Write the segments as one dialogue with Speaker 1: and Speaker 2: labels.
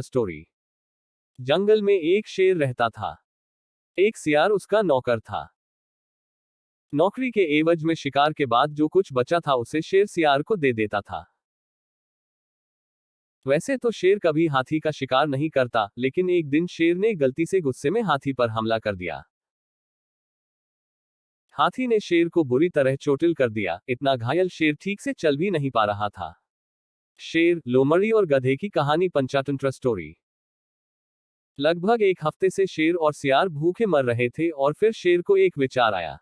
Speaker 1: Story. जंगल में एक शेर रहता था। एक सियार उसका नौकर था। नौकरी के एवज में शिकार के बाद जो कुछ बचा था उसे शेर सियार को दे देता था। वैसे तो शेर कभी हाथी का शिकार नहीं करता, लेकिन एक दिन शेर ने गलती से गुस्से में हाथी पर हमला कर दिया। हाथी ने शेर को बुरी तरह चोटिल कर दिया, इतना घायल शेर ठीक से चल भी नहीं पा रहा था। शेर, लोमड़ी और गधे की कहानी पंचतंत्र स्टोरी। लगभग एक हफ्ते से शेर और सियार भूखे मर रहे थे और फिर शेर को एक विचार आया।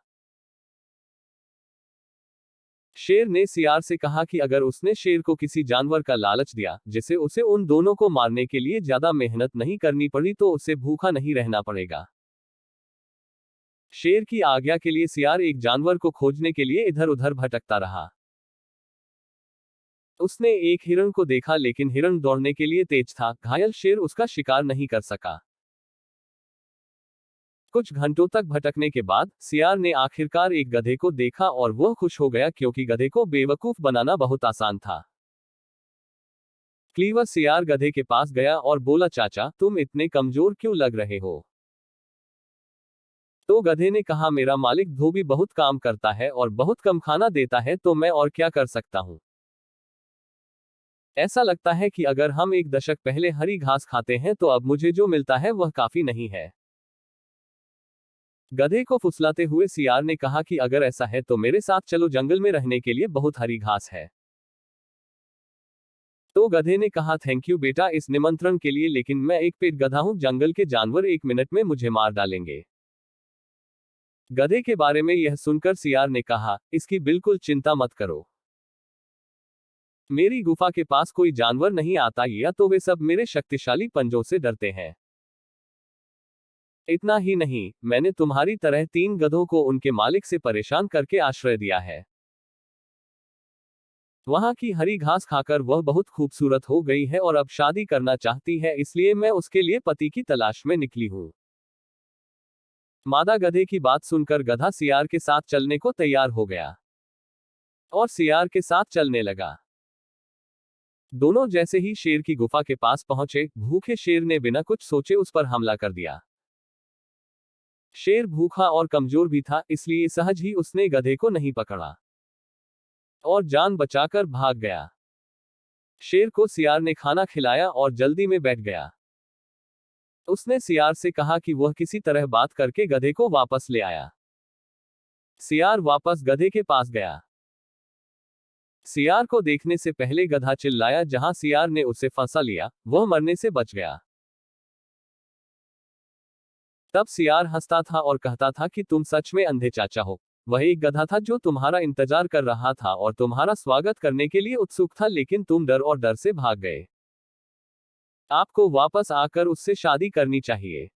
Speaker 1: शेर ने सियार से कहा कि अगर उसने शेर को किसी जानवर का लालच दिया जिसे उसे उन दोनों को मारने के लिए ज्यादा मेहनत नहीं करनी पड़ी तो उसे भूखा नहीं रहना पड़ेगा। शेर की आज्ञा के लिए सियार एक जानवर को खोजने के लिए इधर उधर भटकता रहा। उसने एक हिरण को देखा, लेकिन हिरण दौड़ने के लिए तेज था, घायल शेर उसका शिकार नहीं कर सका। कुछ घंटों तक भटकने के बाद सियार ने आखिरकार एक गधे को देखा और वह खुश हो गया क्योंकि गधे को बेवकूफ बनाना बहुत आसान था। क्लीवर सियार गधे के पास गया और बोला, चाचा, तुम इतने कमजोर क्यों लग रहे हो? तो गधे ने कहा, मेरा मालिक धोबी बहुत काम करता है और बहुत कम खाना देता है, तो मैं और क्या कर सकता हूं। ऐसा लगता है कि अगर हम एक दशक पहले हरी घास खाते हैं तो अब मुझे जो मिलता है वह काफी नहीं है। गधे को फुसलाते हुए सियार ने कहा कि अगर ऐसा है तो मेरे साथ चलो, जंगल में रहने के लिए बहुत हरी घास है। तो गधे ने कहा, थैंक यू बेटा इस निमंत्रण के लिए, लेकिन मैं एक पेट गधा हूं, जंगल के जानवर 1 मिनट में मुझे मार डालेंगे। गधे के बारे में यह सुनकर सियार ने कहा, इसकी बिल्कुल चिंता मत करो। मेरी गुफा के पास कोई जानवर नहीं आता, या तो वे सब मेरे शक्तिशाली पंजों से डरते हैं। इतना ही नहीं, मैंने तुम्हारी तरह 3 गधों को उनके मालिक से परेशान करके आश्रय दिया है। वहां की हरी घास खाकर वह बहुत खूबसूरत हो गई है और अब शादी करना चाहती है, इसलिए मैं उसके लिए पति की तलाश में निकली हूं। मादा गधे की बात सुनकर गधा सियार के साथ चलने को तैयार हो गया और सियार के साथ चलने लगा। दोनों जैसे ही शेर की गुफा के पास पहुंचे, भूखे शेर ने बिना कुछ सोचे उस पर हमला कर दिया। शेर भूखा और कमजोर भी था, इसलिए सहज ही उसने गधे को नहीं पकड़ा और जान बचाकर भाग गया। शेर को सियार ने खाना खिलाया और जल्दी में बैठ गया। उसने सियार से कहा कि वह किसी तरह बात करके गधे को वापस ले आया। सियार वापस गधे के पास गया। सियार को देखने से पहले गधा चिल्लाया, जहां सियार ने उसे फंसा लिया, वह मरने से बच गया। तब सियार हंसता था और कहता था कि तुम सच में अंधे चाचा हो। वह एक गधा था जो तुम्हारा इंतजार कर रहा था और तुम्हारा स्वागत करने के लिए उत्सुक था, लेकिन तुम डर और डर से भाग गए। आपको वापस आकर उससे शादी करनी चाहिए।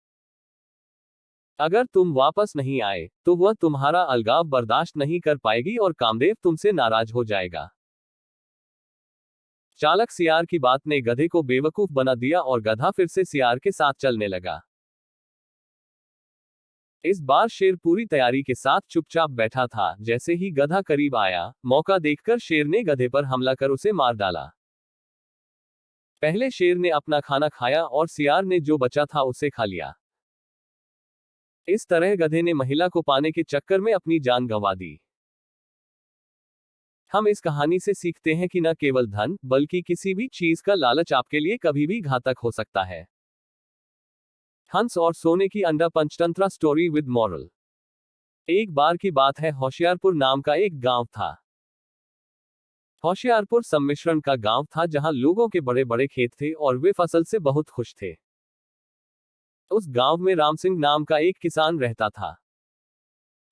Speaker 1: अगर तुम वापस नहीं आए तो वह तुम्हारा अलगाव बर्दाश्त नहीं कर पाएगी और कामदेव तुमसे नाराज हो जाएगा। चालक सियार की बात ने गधे को बेवकूफ बना दिया और गधा फिर से सियार के साथ चलने लगा। इस बार शेर पूरी तैयारी के साथ चुपचाप बैठा था। जैसे ही गधा करीब आया, मौका देखकर शेर ने गधे पर हमला कर उसे मार डाला। पहले शेर ने अपना खाना खाया और सियार ने जो बचा था उसे खा लिया। इस तरह गधे ने महिला को पाने के चक्कर में अपनी जान गंवा दी। हम इस कहानी से सीखते हैं कि न केवल धन बल्कि किसी भी चीज का लालच आपके लिए कभी भी घातक हो सकता है। हंस और सोने की अंडा पंचतंत्र स्टोरी विद मॉरल। एक बार की बात है, होशियारपुर नाम का एक गांव था। होशियारपुर सम्मिश्रण का गांव था जहां लोगों के बड़े बड़े खेत थे और वे फसल से बहुत खुश थे। उस गांव में राम सिंह नाम का एक किसान रहता था।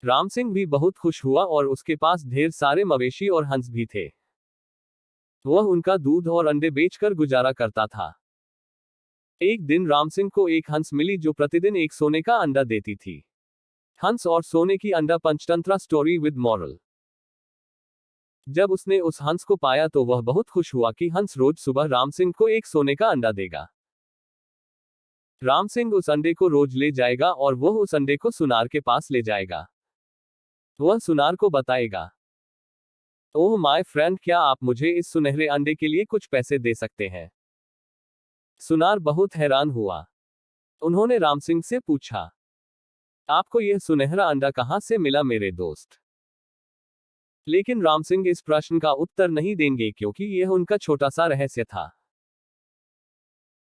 Speaker 1: राम सिंह भी बहुत खुश हुआ और उसके पास ढेर सारे मवेशी और हंस भी थे। वह उनका दूध और अंडे बेचकर गुजारा करता था। एक दिन राम सिंह को एक हंस मिली जो प्रतिदिन एक सोने का अंडा देती थी। हंस और सोने की अंडा पंचतंत्र स्टोरी विद मॉरल। जब उसने उस हंस को पाया तो वह बहुत खुश हुआ कि हंस रोज सुबह राम सिंह को एक सोने का अंडा देगा। राम सिंह उस अंडे को रोज ले जाएगा और वह उस अंडे को सुनार के पास ले जाएगा। वह सुनार को बताएगा, ओह माय फ्रेंड, क्या आप मुझे इस सुनहरे अंडे के लिए कुछ पैसे दे सकते हैं? सुनार बहुत हैरान हुआ। उन्होंने राम सिंह से पूछा, आपको यह सुनहरा अंडा कहां से मिला मेरे दोस्त? लेकिन राम सिंह इस प्रश्न का उत्तर नहीं देंगे क्योंकि यह उनका छोटा सा रहस्य था।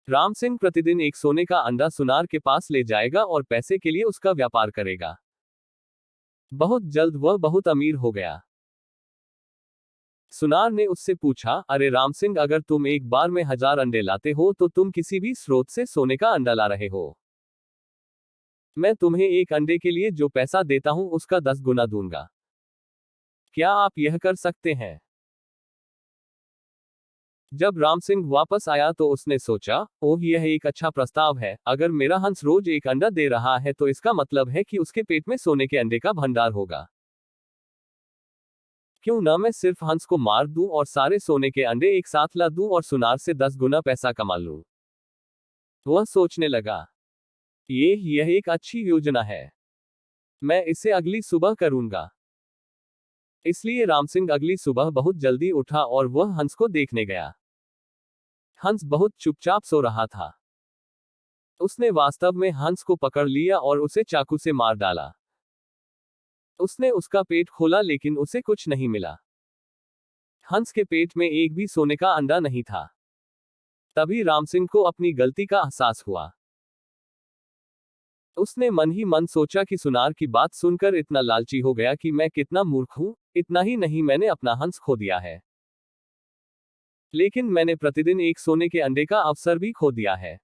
Speaker 1: राम सिंह प्रतिदिन एक सोने का अंडा सुनार के पास ले जाएगा और पैसे के लिए उसका व्यापार करेगा। बहुत जल्द वह बहुत अमीर हो गया। सुनार ने उससे पूछा, अरे राम सिंह, अगर तुम एक बार में 1000 अंडे लाते हो तो तुम किसी भी स्रोत से सोने का अंडा ला रहे हो। मैं तुम्हें एक अंडे के लिए जो पैसा देता हूं उसका 10 गुना दूंगा। क्या आप यह कर सकते हैं? जब राम सिंह वापस आया तो उसने सोचा, ओह यह एक अच्छा प्रस्ताव है। अगर मेरा हंस रोज एक अंडा दे रहा है तो इसका मतलब है कि उसके पेट में सोने के अंडे का भंडार होगा। क्यों न मैं सिर्फ हंस को मार दूं और सारे सोने के अंडे एक साथ ला दूं और सुनार से 10 गुना पैसा कमा लूं। वह सोचने लगा, यह एक अच्छी योजना है। मैं इसे अगली सुबह करूंगा। इसलिए राम सिंह अगली सुबह बहुत जल्दी उठा और वह हंस को देखने गया। हंस बहुत चुपचाप सो रहा था। उसने वास्तव में हंस को पकड़ लिया और उसे चाकू से मार डाला। उसने उसका पेट खोला लेकिन उसे कुछ नहीं मिला। हंस के पेट में एक भी सोने का अंडा नहीं था। तभी राम सिंह को अपनी गलती का एहसास हुआ। उसने मन ही मन सोचा कि सुनार की बात सुनकर इतना लालची हो गया कि मैं कितना मूर्ख हूं। इतना ही नहीं, मैंने अपना हंस खो दिया है। लेकिन मैंने प्रतिदिन एक सोने के अंडे का अवसर भी खो दिया है।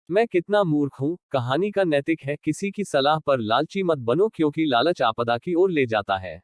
Speaker 1: मैं कितना मूर्ख हूं। कहानी का नैतिक है, किसी की सलाह पर लालची मत बनो क्योंकि लालच आपदा की ओर ले जाता है।